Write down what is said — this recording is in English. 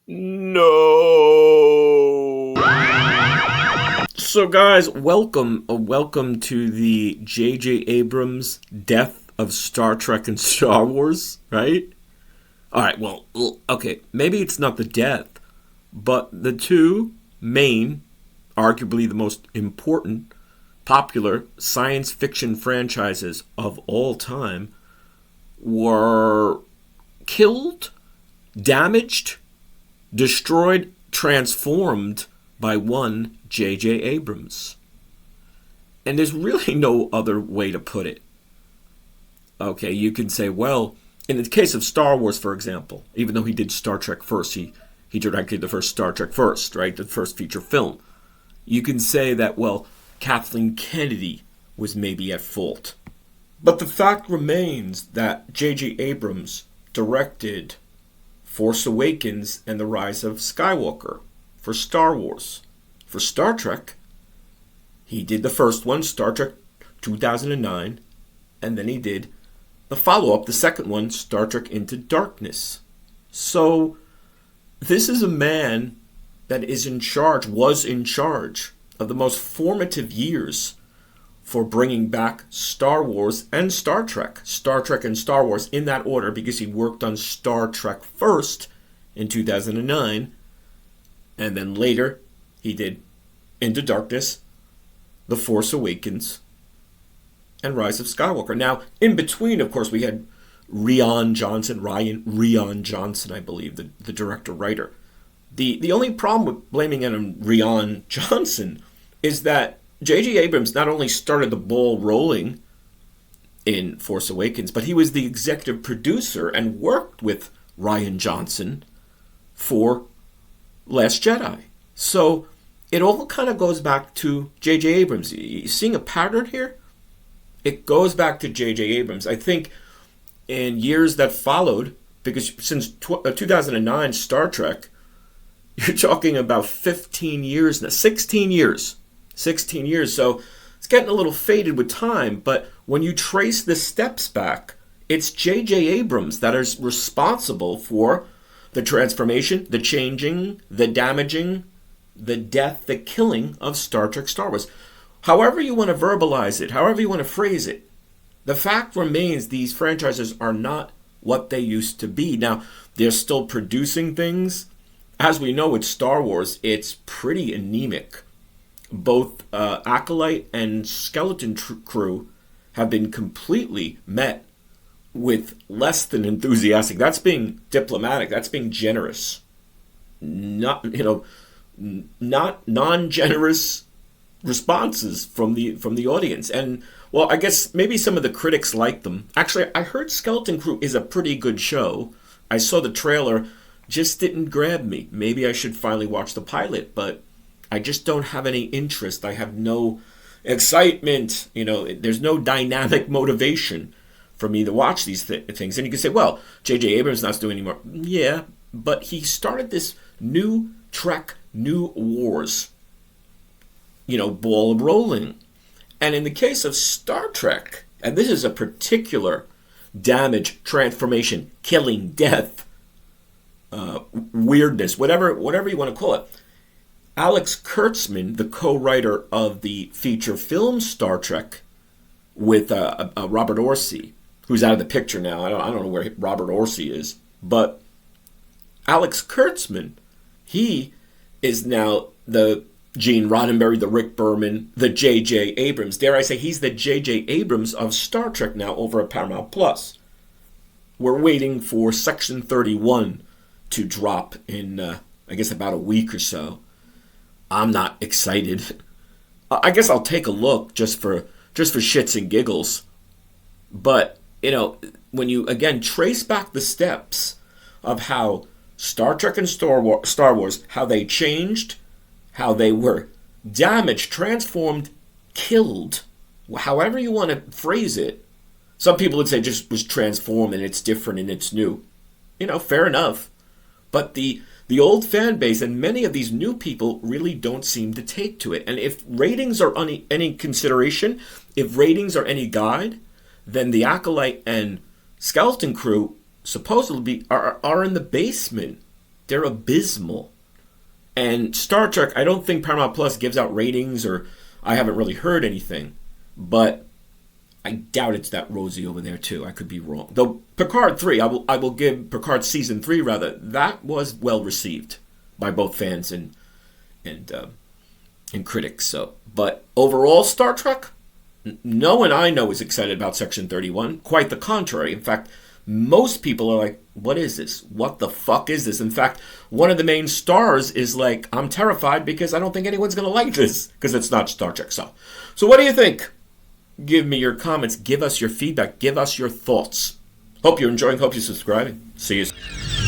No. So, guys, welcome to the JJ Abrams death of Star Trek and Star Wars, right? All right, well, okay, maybe it's not the death, but the two main, arguably the most important, popular science fiction franchises of all time were killed, damaged, destroyed, transformed by one JJ Abrams. And there's really no other way to put it. Okay, you can say, well, in the case of Star Wars, for example, even though he did Star Trek first, he directed the first Star Trek first, right? The first feature film. You can say that, well, Kathleen Kennedy was maybe at fault. But the fact remains that JJ Abrams directed Force Awakens and the Rise of Skywalker for Star Wars. For Star Trek, he did the first one, Star Trek 2009, and then he did the follow-up, the second one, Star Trek Into Darkness. So, this is a man that was in charge of the most formative years for bringing back Star Wars and Star Trek and Star Wars in that order, because he worked on Star Trek first in 2009, and then later he did Into Darkness, The Force Awakens, and Rise of Skywalker. Now, in between, of course, we had Ryan Johnson, I believe, the director-writer. The only problem with blaming it on Ryan Johnson is that JJ Abrams not only started the ball rolling in Force Awakens, but he was the executive producer and worked with Ryan Johnson for Last Jedi. So it all kind of goes back to JJ Abrams. You seeing a pattern here? It goes back to JJ Abrams. I think in years that followed, because since 2009 Star Trek, you're talking about 15 years now, 16 years. 16 years, so it's getting a little faded with time, but when you trace the steps back, it's J.J. Abrams that is responsible for the transformation, the changing, the damaging, the death, the killing of Star Trek, Star Wars. However you want to verbalize it, however you want to phrase it, the fact remains these franchises are not what they used to be. Now, they're still producing things. As we know with Star Wars, it's pretty anemic. Both Acolyte and Skeleton Crew have been completely met with less than enthusiastic. That's being diplomatic. That's being generous. Not non-generous responses from the audience. And well, I guess maybe some of the critics like them. Actually, I heard Skeleton Crew is a pretty good show. I saw the trailer, just didn't grab me. Maybe I should finally watch the pilot, but I just don't have any interest. I have no excitement. There's no dynamic motivation for me to watch these things. And you can say, well, J.J. Abrams not doing anymore. Yeah, but he started this new Trek, New Wars, ball rolling. And in the case of Star Trek, and this is a particular damage, transformation, killing, death, weirdness, whatever you want to call it, Alex Kurtzman, the co-writer of the feature film Star Trek with Robert Orci, who's out of the picture now. I don't know where Robert Orci is. But Alex Kurtzman, he is now the Gene Roddenberry, the Rick Berman, the JJ Abrams. Dare I say, he's the JJ Abrams of Star Trek now over at Paramount Plus. We're waiting for Section 31 to drop in, I guess, about a week or so. I'm not excited. I guess I'll take a look just for shits and giggles. But, when you, again, trace back the steps of how Star Trek and Star Wars, how they changed, how they were damaged, transformed, killed, however you want to phrase it. Some people would say just was transformed and it's different and it's new. Fair enough. But the old fan base and many of these new people really don't seem to take to it. And if ratings are any consideration, if ratings are any guide, then the Acolyte and Skeleton Crew supposedly are in the basement they're abysmal. And Star Trek, I don't think Paramount Plus gives out ratings, or I haven't really heard anything. But I doubt it's that rosy over there too. I could be wrong. Though Picard 3, I will give Picard Season 3 rather, that was well received by both fans and critics. So, but overall Star Trek, no one I know is excited about Section 31. Quite the contrary. In fact, most people are like, what is this? What the fuck is this? In fact, one of the main stars is like, I'm terrified because I don't think anyone's going to like this because it's not Star Trek. So what do you think? Give me your comments. Give us your feedback. Give us your thoughts. Hope you're enjoying. Hope you're subscribing. See you soon.